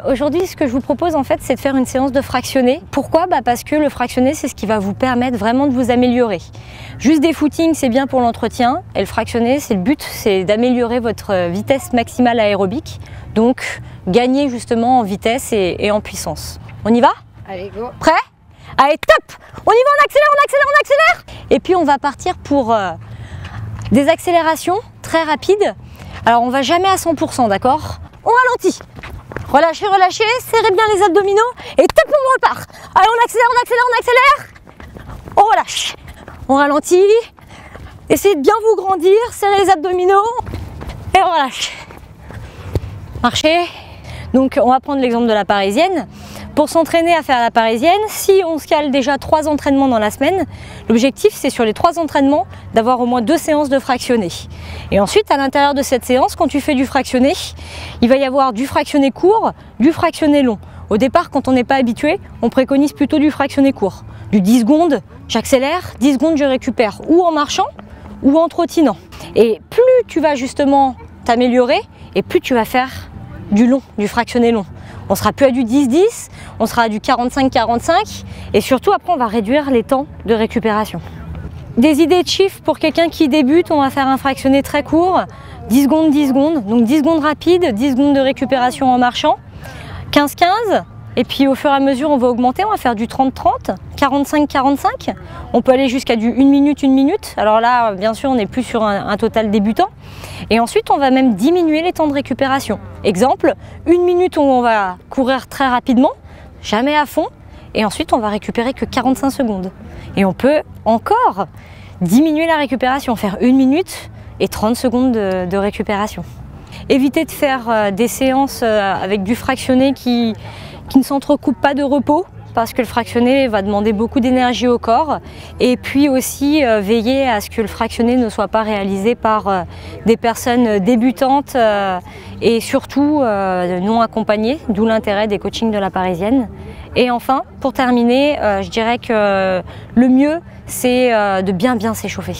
Aujourd'hui, ce que je vous propose en fait, c'est de faire une séance de fractionné. Pourquoi? Parce que le fractionné, c'est ce qui va vous permettre vraiment de vous améliorer. Juste des footings, c'est bien pour l'entretien, et le fractionné, c'est le but, c'est d'améliorer votre vitesse maximale aérobique, donc gagner justement en vitesse et en puissance. On y va? Allez, go. Prêt? Allez, top! On y va, on accélère, on accélère, on accélère! Et puis on va partir pour des accélérations très rapides. Alors on va jamais à 100%, d'accord? On ralentit. Relâchez, relâchez, serrez bien les abdominaux et top, on repart. Allez, on accélère, on accélère, on accélère. On relâche. On ralentit. Essayez de bien vous grandir, serrez les abdominaux et on relâche. Marchez. Donc on va prendre l'exemple de la parisienne. Pour s'entraîner à faire la parisienne, si on se cale déjà 3 entraînements dans la semaine, l'objectif c'est sur les 3 entraînements d'avoir au moins 2 séances de fractionné. Et ensuite à l'intérieur de cette séance, quand tu fais du fractionné, il va y avoir du fractionné court, du fractionné long. Au départ, quand on n'est pas habitué, on préconise plutôt du fractionné court. Du 10 secondes, j'accélère, 10 secondes je récupère, ou en marchant ou en trottinant. Et plus tu vas justement t'améliorer, et plus tu vas faire du long, du fractionné long. On sera plus à du 10-10, on sera à du 45-45 et surtout après on va réduire les temps de récupération. Des idées de chiffres pour quelqu'un qui débute, on va faire un fractionné très court, 10 secondes, donc 10 secondes rapides, 10 secondes de récupération en marchant, 15-15 et puis au fur et à mesure on va augmenter, on va faire du 30-30, 45-45, on peut aller jusqu'à du 1 minute, alors là bien sûr on n'est plus sur un total débutant. Et ensuite, on va même diminuer les temps de récupération. Exemple, 1 minute où on va courir très rapidement, jamais à fond, et ensuite on va récupérer que 45 secondes. Et on peut encore diminuer la récupération, faire 1 minute et 30 secondes de récupération. Évitez de faire des séances avec du fractionné qui ne s'entrecoupe pas de repos, parce que le fractionné va demander beaucoup d'énergie au corps, et puis aussi veiller à ce que le fractionné ne soit pas réalisé par des personnes débutantes et surtout non accompagnées, d'où l'intérêt des coachings de la parisienne. Et enfin, pour terminer, je dirais que le mieux c'est de bien s'échauffer.